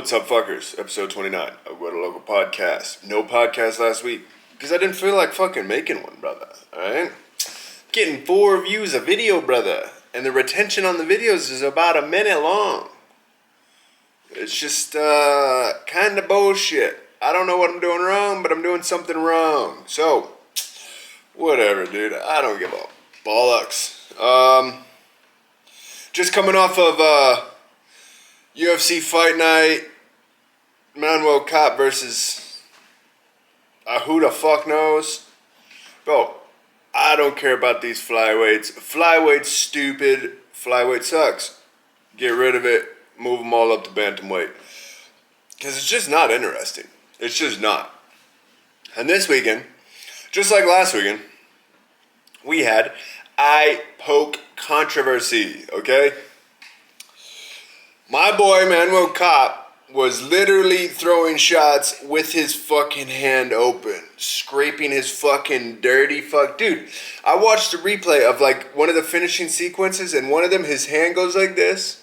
What's up, fuckers? Episode 29 of What a Local Podcast. No podcast last week because I didn't feel like fucking making one, brother. Alright? Getting 4 views a video, brother. And the retention on the videos is about a minute long. It's just kind of bullshit. I don't know what I'm doing wrong, but I'm doing something wrong. So, whatever, dude. I don't give a bollocks. Just coming off of UFC Fight Night, Manuel Cop versus who the fuck knows? Bro, I don't care about these flyweights. Flyweight's stupid. Flyweight sucks. Get rid of it. Move them all up to bantamweight. Because it's just not interesting. It's just not. And this weekend, just like last weekend, we had eye poke controversy, okay? My boy Manuel Cop was literally throwing shots with his fucking hand open, scraping his fucking dirty fuck. Dude, I watched a replay of like one of the finishing sequences, and one of them, his hand goes like this.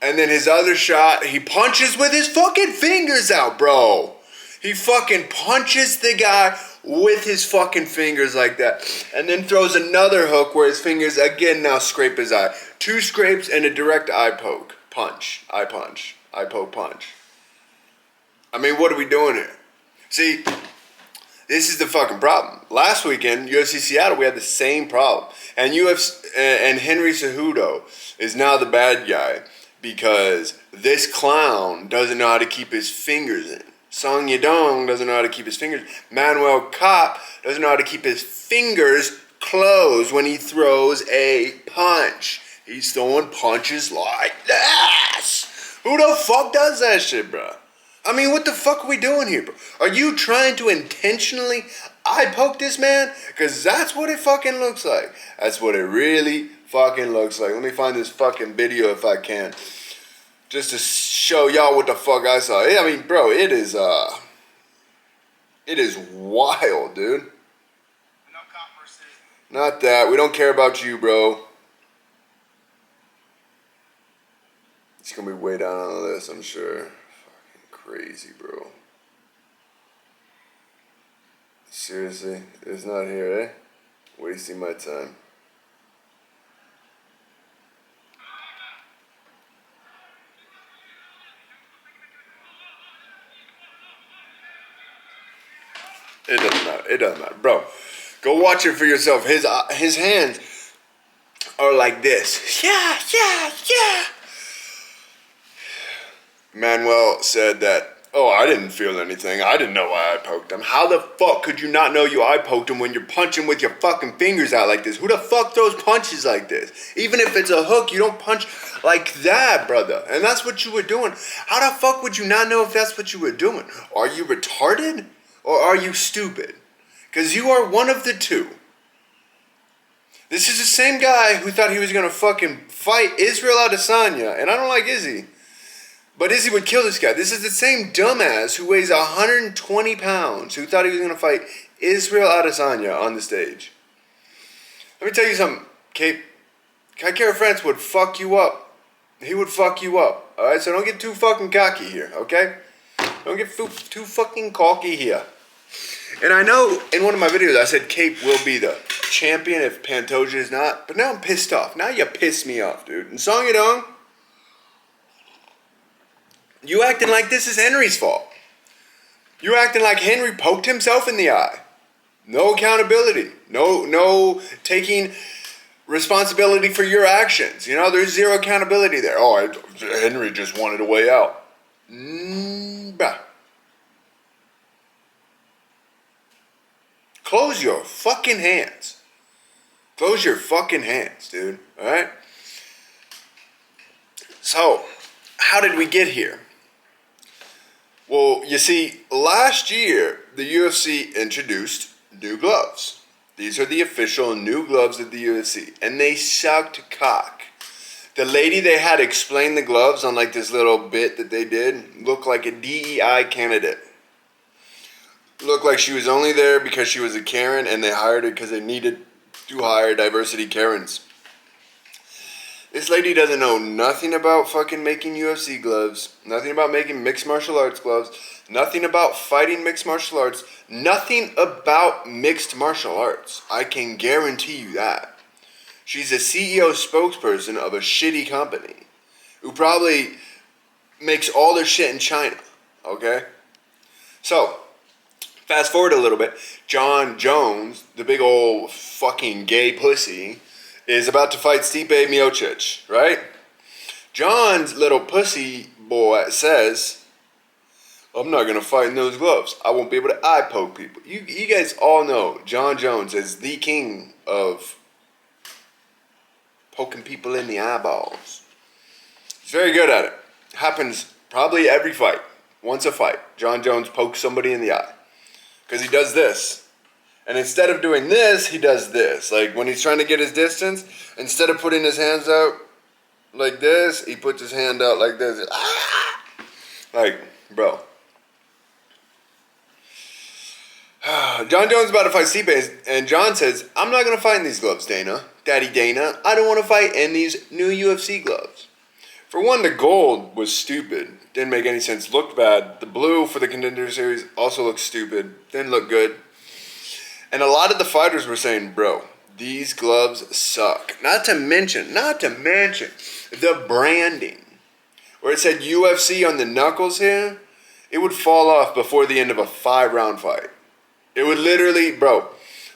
And then his other shot, he punches with his fucking fingers out, bro. He fucking punches the guy with his fucking fingers like that. And then throws another hook where his fingers again now scrape his eye. 2 scrapes and a direct eye poke. Punch. Eye punch. Eye poke punch. I mean, what are we doing here? See, this is the fucking problem. Last weekend, UFC Seattle, we had the same problem. And Henry Cejudo is now the bad guy because this clown doesn't know how to keep his fingers in. Song Yadong doesn't know how to keep his fingers. Manuel Cop doesn't know how to keep his fingers closed when he throws a punch. He's throwing punches like this. Who the fuck does that shit, bro? I mean, what the fuck are we doing here, bro? Are you trying to intentionally eye poke this man? Because that's what it fucking looks like. That's what it really fucking looks like. Let me find this fucking video if I can. Just to show y'all what the fuck I saw. I mean, bro, it is wild, dude. Not that. We don't care about you, bro. It's gonna be way down on the list, I'm sure. Fucking crazy, bro. Seriously? It's not here, eh? Wasting my time. It doesn't matter. It doesn't matter. Bro, go watch it for yourself. His hands are like this. Yeah. Manuel said that, I didn't feel anything. I didn't know why I poked him. How the fuck could you not know you eye poked him when you're punching with your fucking fingers out like this? Who the fuck throws punches like this? Even if it's a hook, you don't punch like that, brother. And that's what you were doing. How the fuck would you not know if that's what you were doing? Are you retarded? Or are you stupid? Because you are one of the two. This is the same guy who thought he was going to fucking fight Israel Adesanya. And I don't like Izzy. But Izzy would kill this guy. This is the same dumbass who weighs 120 pounds who thought he was going to fight Israel Adesanya on the stage. Let me tell you something, Kate. Kai France would fuck you up. He would fuck you up. Alright, so don't get too fucking cocky here, okay? Don't get too fucking cocky here. And I know in one of my videos I said Cape will be the champion if Pantoja is not. But now I'm pissed off. Now you piss me off, dude. And Song Yadong, you acting like this is Henry's fault. You acting like Henry poked himself in the eye. No accountability. No taking responsibility for your actions. You know, there's zero accountability there. Henry just wanted a way out. Bruh. Close your fucking hands. Close your fucking hands, dude. Alright? So, how did we get here? Well, you see, last year, the UFC introduced new gloves. These are the official new gloves of the UFC. And they sucked cock. The lady they had explain the gloves on like this little bit that they did looked like a DEI candidate. Looked like she was only there because she was a Karen and they hired her because they needed to hire diversity Karens. This lady doesn't know nothing about fucking making UFC gloves, nothing about making mixed martial arts gloves, nothing about fighting mixed martial arts, nothing about mixed martial arts. I can guarantee you that. She's a CEO spokesperson of a shitty company who probably makes all their shit in China, okay? So, fast forward a little bit. John Jones, the big old fucking gay pussy, is about to fight Stipe Miocic, right? John's little pussy boy says, I'm not going to fight in those gloves. I won't be able to eye poke people. You guys all know John Jones is the king of poking people in the eyeballs. He's very good at it. Happens probably every fight. Once a fight, John Jones pokes somebody in the eye. Because he does this. And instead of doing this, he does this. Like when he's trying to get his distance, instead of putting his hands out like this, he puts his hand out like this. Ah! Like, bro. John Jones is about to fight Stipe, and John says, I'm not going to fight in these gloves, Dana. Daddy Dana. I don't want to fight in these new UFC gloves. For one, the gold was stupid. Didn't make any sense. Looked bad. The blue for the Contender Series also looked stupid. Didn't look good. And a lot of the fighters were saying, bro, these gloves suck. Not to mention the branding. Where it said UFC on the knuckles here, it would fall off before the end of a 5-round fight. It would literally, bro,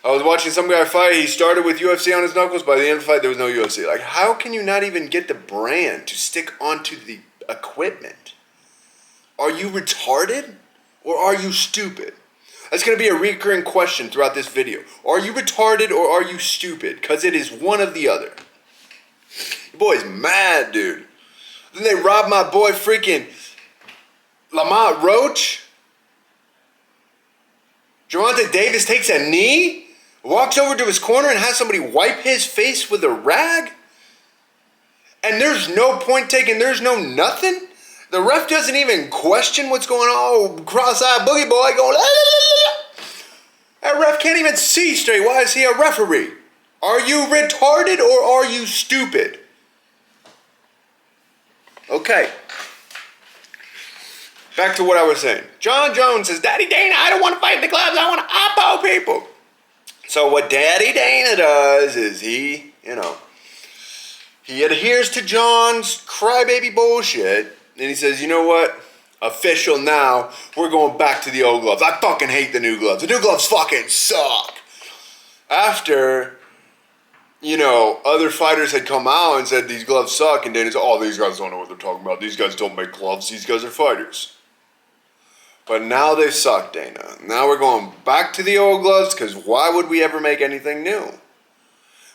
I was watching some guy fight. He started with UFC on his knuckles. By the end of the fight, there was no UFC. Like, how can you not even get the brand to stick onto the equipment? Are you retarded or are you stupid? That's going to be a recurring question throughout this video. Are you retarded or are you stupid? Because it is one of the other. Your boy's mad, dude. Then they robbed my boy freaking Lamont Roach. Gervonta Davis takes a knee, walks over to his corner and has somebody wipe his face with a rag. And there's no point taken. There's no nothing. The ref doesn't even question what's going on. Oh, cross-eyed boogie boy going, la, la, la, la. That ref can't even see straight. Why is he a referee? Are you retarded or are you stupid? Okay. Back to what I was saying. John Jones says, Daddy Dana, I don't want to fight in the gloves. I want to eyeball people. So what Daddy Dana does is he adheres to John's crybaby bullshit. And he says, you know what? Official now. We're going back to the old gloves. I fucking hate the new gloves. The new gloves fucking suck. After, other fighters had come out and said these gloves suck. And Dana said, oh, these guys don't know what they're talking about. These guys don't make gloves. These guys are fighters. But now they suck, Dana. Now we're going back to the old gloves because why would we ever make anything new?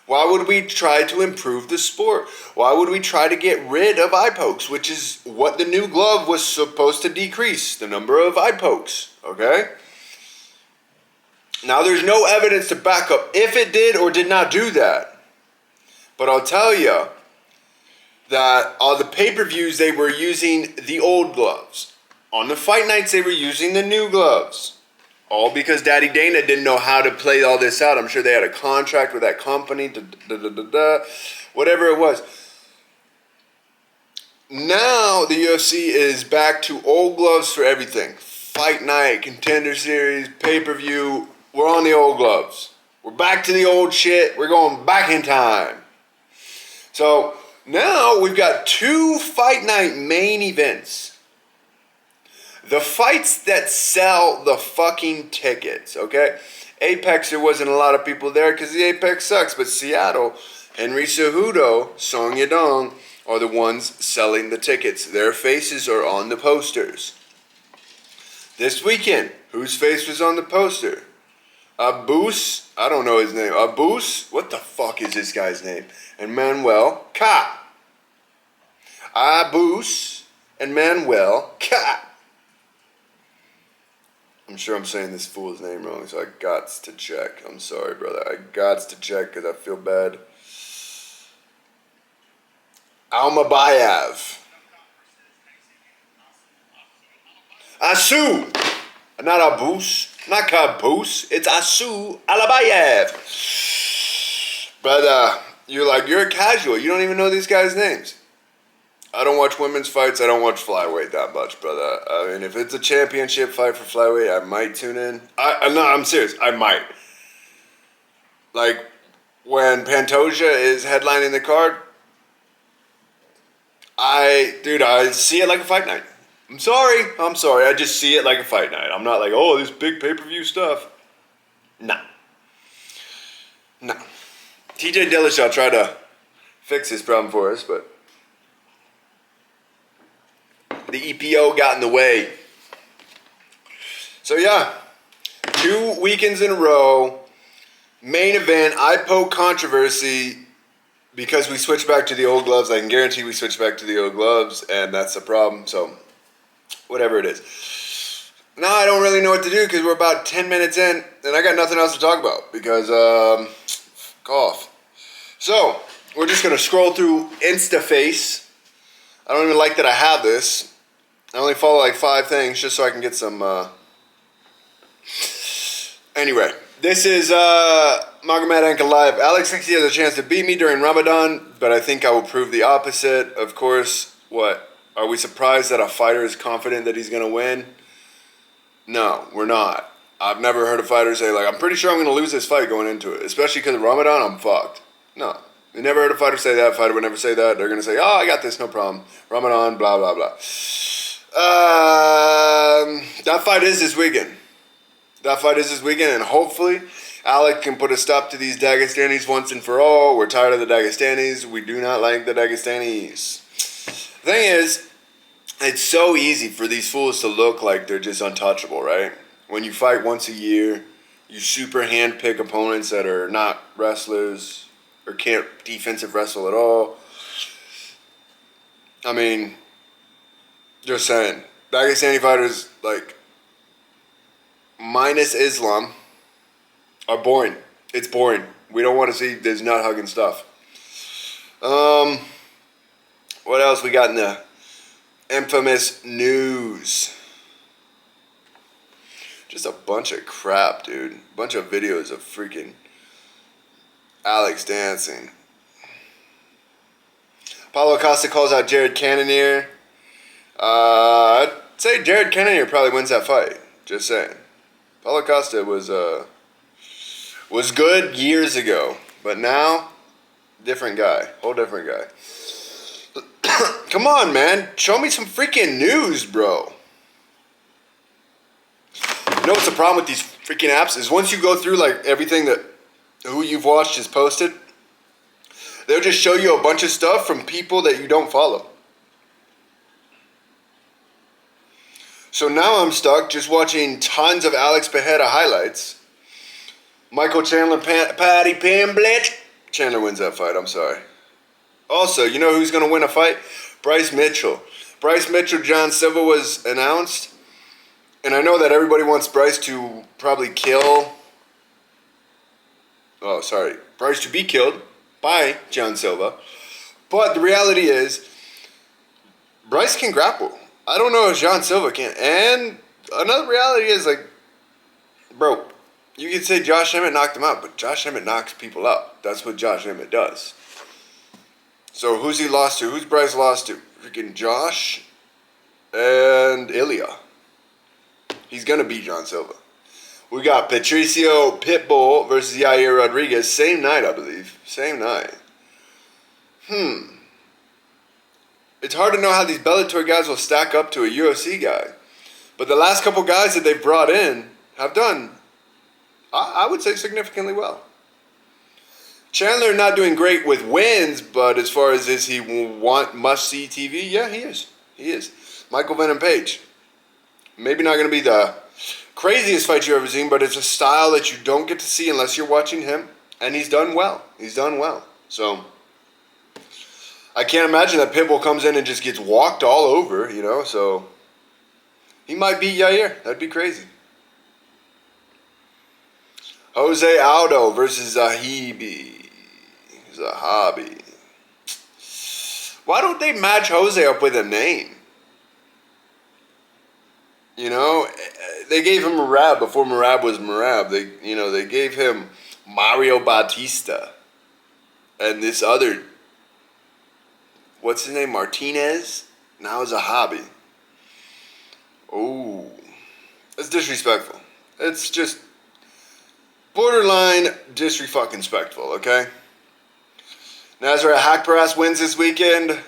Why would we try to improve the sport? Why would we try to get rid of eye pokes, which is what the new glove was supposed to decrease, the number of eye pokes, okay? Now, there's no evidence to back up if it did or did not do that. But I'll tell you that on the pay-per-views, they were using the old gloves. On the fight nights, they were using the new gloves. All because Daddy Dana didn't know how to play all this out. I'm sure they had a contract with that company, whatever it was. Now the UFC is back to old gloves for everything. Fight night, Contender Series, pay-per-view. We're on the old gloves. We're back to the old shit. We're going back in time. So now we've got 2 fight night main events. The fights that sell the fucking tickets, okay? Apex, there wasn't a lot of people there because the Apex sucks. But Seattle, Henry Cejudo, Song Yadong are the ones selling the tickets. Their faces are on the posters. This weekend, whose face was on the poster? Abus, I don't know his name. Abus, what the fuck is this guy's name? And Manuel Ka. Abus and Manuel Ka. I'm sure I'm saying this fool's name wrong, so I gots to check. I'm sorry, brother. I gots to check because I feel bad. Almabayev. Asu. Not Abus. Not Caboose. It's Asu Alabayev. But you're a casual. You don't even know these guys' names. I don't watch women's fights. I don't watch flyweight that much, brother. I mean, if it's a championship fight for flyweight, I might tune in. No, I'm serious. I might. Like, when Pantoja is headlining the card, I see it like a fight night. I'm sorry. I just see it like a fight night. I'm not like, oh, this big pay-per-view stuff. Nah. TJ Dillashaw tried to fix this problem for us, but the EPO got in the way. So yeah, 2 weekends in a row. Main event, I poke controversy because we switched back to the old gloves. I can guarantee we switched back to the old gloves, and that's the problem. So, whatever it is. Now I don't really know what to do because we're about 10 minutes in, and I got nothing else to talk about because, cough. So, we're just going to scroll through InstaFace. I don't even like that I have this. I only follow like 5 things just so I can get some, Anyway, this is Magomed Ankalaev. Alex thinks he has a chance to beat me during Ramadan, but I think I will prove the opposite. Of course, what? Are we surprised that a fighter is confident that he's going to win? No, we're not. I've never heard a fighter say, like, I'm pretty sure I'm going to lose this fight going into it. Especially because of Ramadan, I'm fucked. No. You never heard a fighter say that. Fighter would never say that. They're going to say, oh, I got this, no problem. Ramadan, blah, blah, blah. That fight is this weekend. And hopefully Alec can put a stop to these Dagestanis once and for all. We're tired of the Dagestanis. We do not like the Dagestanis. The thing is, it's so easy for these fools to look like they're just untouchable, right? When you fight once a year, you super handpick opponents that are not wrestlers or can't defensive wrestle at all. I mean, just saying. Dagestani fighters, like, minus Islam, are boring. It's boring. We don't want to see this nut hugging stuff. What else we got in the infamous news? Just a bunch of crap, dude. A bunch of videos of freaking Alex dancing. Paulo Costa calls out Jared Cannonier. I'd say Jared Cannonier probably wins that fight. Just saying. Paulo Costa was good years ago, but now, different guy. Whole different guy. Come on, man. Show me some freaking news, bro. You know what's the problem with these freaking apps is once you go through like everything that who you've watched is posted, they'll just show you a bunch of stuff from people that you don't follow. So now I'm stuck just watching tons of Alex Pereira highlights. Michael Chandler, Patty Pimblett. Chandler wins that fight, I'm sorry. Also, you know who's going to win a fight? Bryce Mitchell. Bryce Mitchell, John Silva was announced. And I know that everybody wants Bryce to probably kill. Oh, sorry. Bryce to be killed by John Silva. But the reality is, Bryce can grapple. I don't know if John Silva can. And another reality is, like, bro, you can say Josh Emmett knocked him out, but Josh Emmett knocks people out. That's what Josh Emmett does. So who's he lost to? Who's Bryce lost to? Freaking Josh and Ilya. He's going to beat John Silva. We got Patricio Pitbull versus Yair Rodriguez. Same night, I believe. Same night. It's hard to know how these Bellator guys will stack up to a UFC guy. But the last couple guys that they've brought in have done, I would say, significantly well. Chandler not doing great with wins, but as far as is he must-see TV? Yeah, he is. He is. Michael Venom Page. Maybe not going to be the craziest fight you've ever seen, but it's a style that you don't get to see unless you're watching him. And he's done well. He's done well. So, I can't imagine that Pitbull comes in and just gets walked all over, you know. So, he might beat Yair. That'd be crazy. Jose Aldo versus Zahabi. Why don't they match Jose up with a name? You know, they gave him Merab before Merab was Merab. They gave him Mario Bautista. And this other, what's his name, Martinez, now is a hobby. Oh, it's disrespectful. It's just borderline disrespectful, okay? Nazareth Hakparas wins this weekend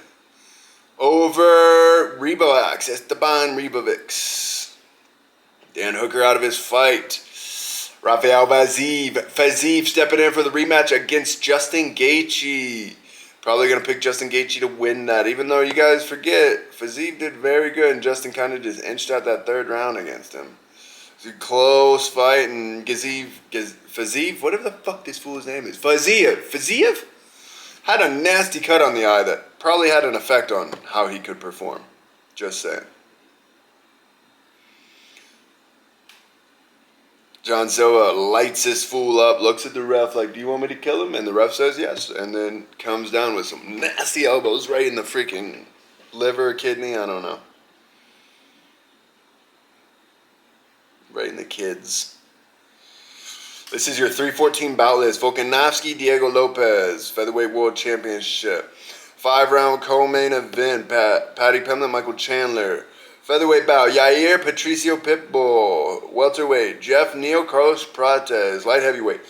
over Rebovac, Esteban Rebovic. Dan Hooker out of his fight. Rafael Fiziev stepping in for the rematch against Justin Gaethje. Probably going to pick Justin Gaethje to win that, even though you guys forget, Fiziev did very good, and Justin kind of just inched out that third round against him. It's a close fight, and Fiziev, whatever the fuck this fool's name is, Fiziev had a nasty cut on the eye that probably had an effect on how he could perform. Just saying. John Silva lights this fool up, looks at the ref like, do you want me to kill him? And the ref says yes, and then comes down with some nasty elbows right in the freaking liver, kidney, I don't know. Right in the kids. This is your 314 bout list. Volkanovski, Diego Lopez, Featherweight World Championship. 5-round co-main event, Patty Pimblett, Michael Chandler. Featherweight bout, Yair Patricio Pitbull. Welterweight, Jeff Neal, Carlos Prates. Light heavyweight,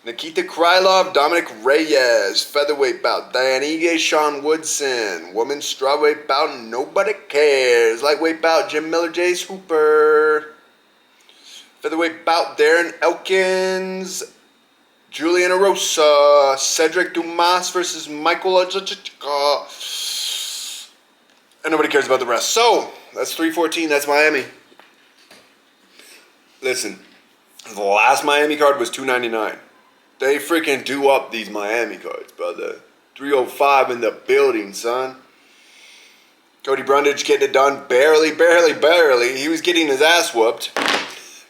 Nikita Krylov, Dominic Reyes. Featherweight bout, Diane Ige, Sean Woodson. Women's strawweight bout, nobody cares. Lightweight bout, Jim Miller, Jace Hooper. Featherweight bout, Darren Elkins, Julian Erosa. Cedric Dumas versus Michael Ajachika. And nobody cares about the rest. So, that's 314. That's Miami. Listen, the last Miami card was $299. They freaking do up these Miami cards, brother. 305 in the building, son. Cody Brundage getting it done. Barely. He was getting his ass whooped.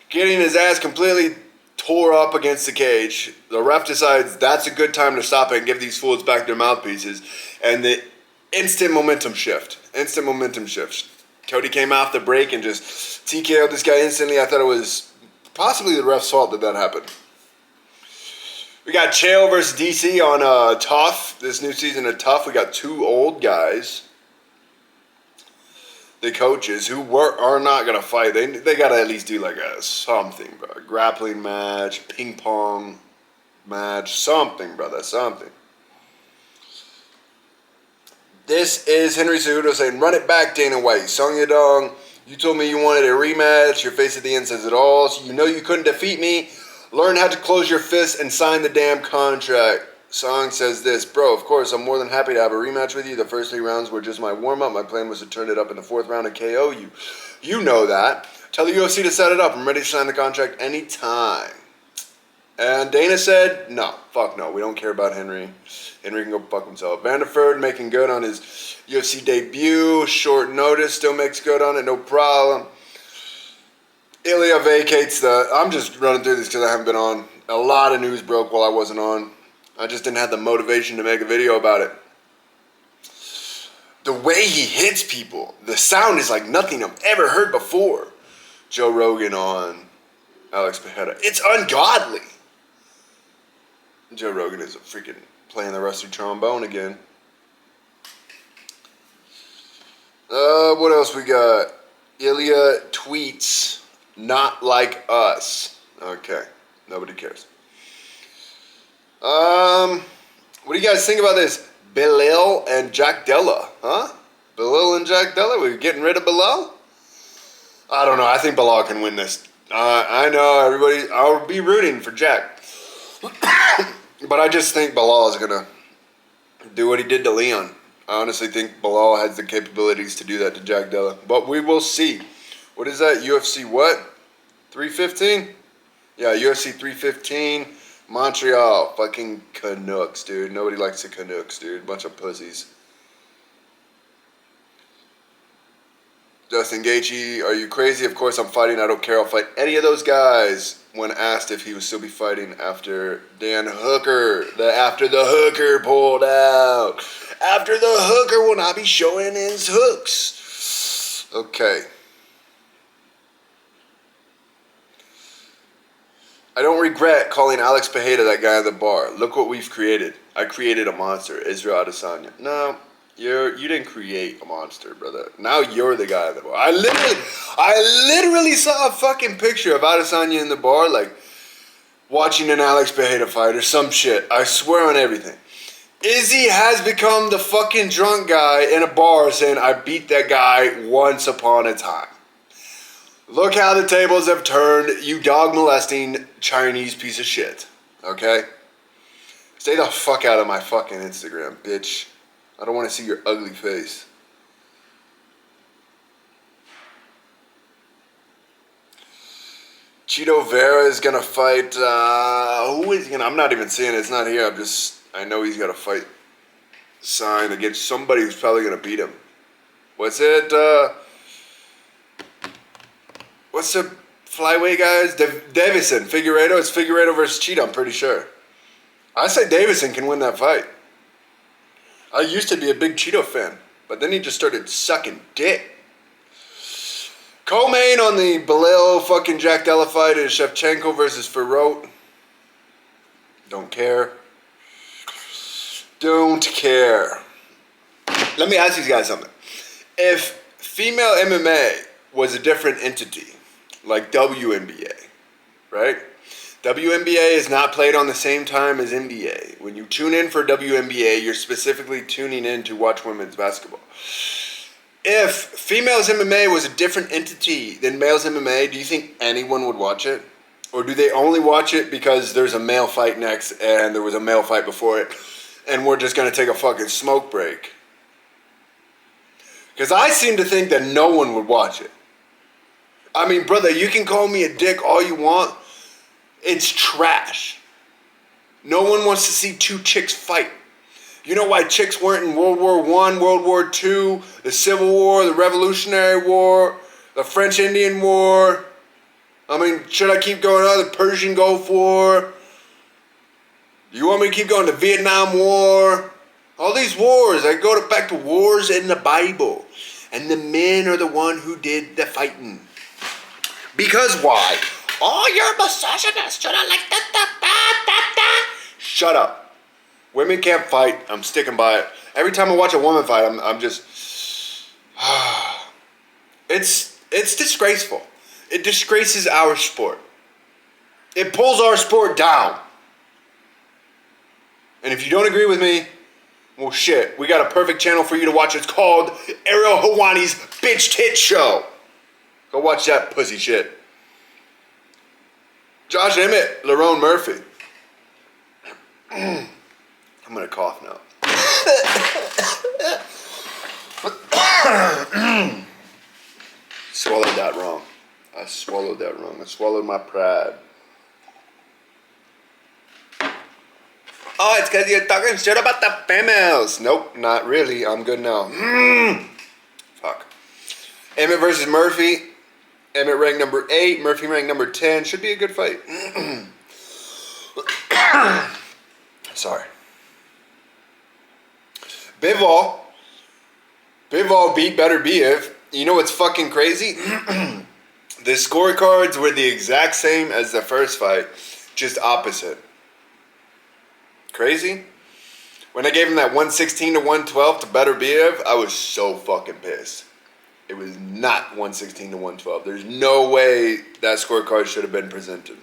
Getting his ass completely tore up against the cage. The ref decides that's a good time to stop it and give these fools back their mouthpieces. And the instant momentum shift. Cody came off the break and just TKO'd this guy instantly. I thought it was possibly the ref's fault that happened. We got Chael versus DC on Tough. This new season of Tough. We got two old guys. The coaches who are not going to fight. They got to at least do like something, bro. A grappling match, ping pong match, something, brother, something. This is Henry Cejudo saying, run it back, Dana White. Song Yadong, you told me you wanted a rematch. Your face at the end says it all. So you know you couldn't defeat me. Learn how to close your fists and sign the damn contract. Song says this, bro, of course, I'm more than happy to have a rematch with you. The first 3 rounds were just my warm-up. My plan was to turn it up in the 4th round and KO you. You know that. Tell the UFC to set it up. I'm ready to sign the contract anytime. And Dana said, no, fuck no. We don't care about Henry. Henry can go fuck himself. Vanderford making good on his UFC debut. Short notice, still makes good on it, no problem. Ilya vacates the... I'm just running through this because I haven't been on. A lot of news broke while I wasn't on. I just didn't have the motivation to make a video about it. The way he hits people, the sound is like nothing I've ever heard before. Joe Rogan on Alex Pereira. It's ungodly. Joe Rogan is freaking playing the rusty trombone again. What else we got? Ilya tweets, not like us. Okay, nobody cares. What do you guys think about this? Belal and Jack Della, huh? Belal and Jack Della, we're getting rid of Belal? I don't know, I think Belal can win this. I know everybody, I'll be rooting for Jack. But I just think Belal is going to do what he did to Leon. I honestly think Belal has the capabilities to do that to Jack Della. But we will see. What is that? UFC what? 315? Yeah, UFC 315. Montreal. Fucking Canucks, dude. Nobody likes the Canucks, dude. Bunch of pussies. Justin Gaethje, are you crazy? Of course I'm fighting. I don't care. I'll fight any of those guys. When asked if he would still be fighting after Dan Hooker. After the Hooker pulled out. After the Hooker will not be showing his hooks. Okay. I don't regret calling Alex Pereira that guy at the bar. Look what we've created. I created a monster, Israel Adesanya. No, you didn't create a monster, brother. Now you're the guy at the bar. I literally saw a fucking picture of Adesanya in the bar, like watching an Alex Pereira fight or some shit. I swear on everything. Izzy has become the fucking drunk guy in a bar saying, I beat that guy once upon a time. Look how the tables have turned, you dog molesting Chinese piece of shit. Okay? Stay the fuck out of my fucking Instagram, bitch. I don't want to see your ugly face. Cheeto Vera is gonna fight, who is he gonna, I'm not even seeing it, it's not here, I know he's got a fight signed against somebody who's probably gonna beat him. What's it, what's the flyweight guys? Davison, Figueiredo. It's Figueiredo versus Cheetah, I'm pretty sure. I say Davison can win that fight. I used to be a big Cheeto fan, but then he just started sucking dick. Co-main on the Belal fucking Jack Della fight is Shevchenko versus Roach. Don't care. Don't care. Let me ask you guys something. If female MMA was a different entity, like WNBA, right? WNBA is not played on the same time as NBA. When you tune in for WNBA, you're specifically tuning in to watch women's basketball. If females MMA was a different entity than males MMA, do you think anyone would watch it? Or do they only watch it because there's a male fight next and there was a male fight before it and we're just going to take a fucking smoke break? Because I seem to think that no one would watch it. I mean, brother, you can call me a dick all you want. It's trash. No one wants to see two chicks fight. You know why chicks weren't in World War I, World War II, the Civil War, the Revolutionary War, the French-Indian War? I mean, should I keep going on? The Persian Gulf War? You want me to keep going? The Vietnam War? All these wars. I go back to wars in the Bible. And the men are the one who did the fighting. Because why? Oh, you're a misogynist. Should I like that? Shut up. Women can't fight. I'm sticking by it. Every time I watch a woman fight, I'm just... It's disgraceful. It disgraces our sport. It pulls our sport down. And if you don't agree with me, well, shit. We got a perfect channel for you to watch. It's called Ariel Hawani's Bitch Tit Show. Go watch that pussy shit. Josh Emmett, Lerone Murphy. I'm gonna cough now. Swallowed that wrong. I swallowed that wrong. I swallowed my pride. Oh, it's because you're talking shit about the females. Nope, not really. I'm good now. Fuck. Emmett versus Murphy. Emmett ranked number 8. Murphy ranked number 10. Should be a good fight. Sorry. Bivol beat Beterbiev. You know what's fucking crazy? The scorecards were the exact same as the first fight, just opposite. Crazy? When I gave him that 116 to 112 to Beterbiev, I was so fucking pissed. It was not 116 to 112. There's no way that scorecard should have been presented.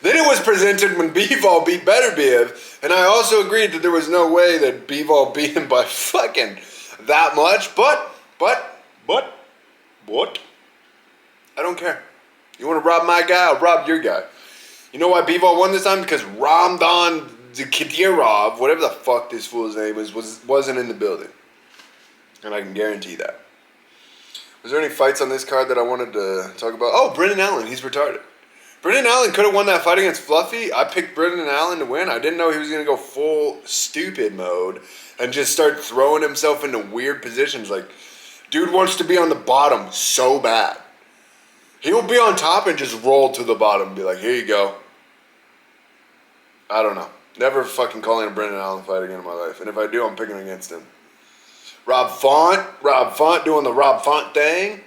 Then it was presented when Bivol beat Beterbiev, and I also agreed that there was no way that Bivol beat him by fucking that much, but, I don't care. You want to rob my guy, I'll rob your guy. You know why Bivol won this time? Because Ramdan Kadyrov, whatever the fuck this fool's name is, wasn't in the building. And I can guarantee that. Was there any fights on this card that I wanted to talk about? Oh, Brendan Allen, he's retarded. Brendan Allen could have won that fight against Fluffy. I picked Brendan Allen to win. I didn't know he was going to go full stupid mode and just start throwing himself into weird positions. Like, dude wants to be on the bottom so bad. He will be on top and just roll to the bottom and be like, here you go. I don't know. Never fucking calling a Brendan Allen fight again in my life. And if I do, I'm picking against him. Rob Font doing the Rob Font thing.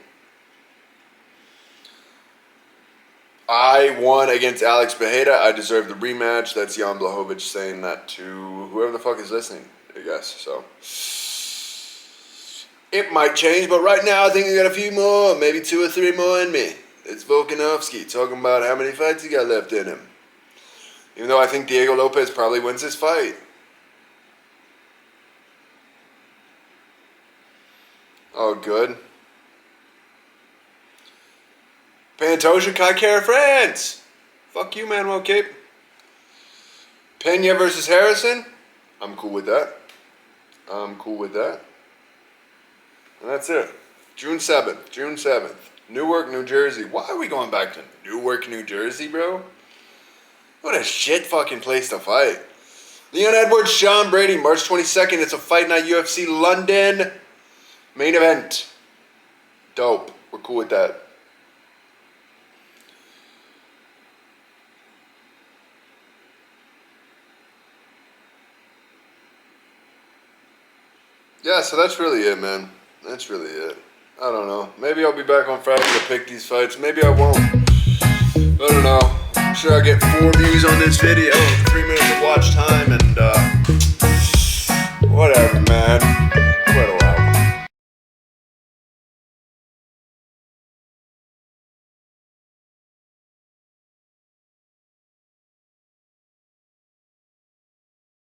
I won against Alex Bejeda. I deserve the rematch. That's Jan Blachowicz saying that to whoever the fuck is listening, I guess. So it might change, but right now I think I got a few more, maybe 2 or 3 more in me. It's Volkanovski talking about how many fights he got left in him. Even though I think Diego Lopez probably wins this fight. Oh, good. Pantoja, Kai Kara France. Fuck you, Manuel Cape. Pena versus Harrison. I'm cool with that. And that's it. June 7th. Newark, New Jersey. Why are we going back to Newark, New Jersey, bro? What a shit fucking place to fight. Leon Edwards, Sean Brady, March 22nd. It's a Fight Night UFC London main event. Dope. We're cool with that. Yeah, so that's really it, man. That's really it. I don't know. Maybe I'll be back on Friday to pick these fights. Maybe I won't. I don't know. I'm sure I'll get 4 views on this video, 3 minutes of watch time, and whatever, man.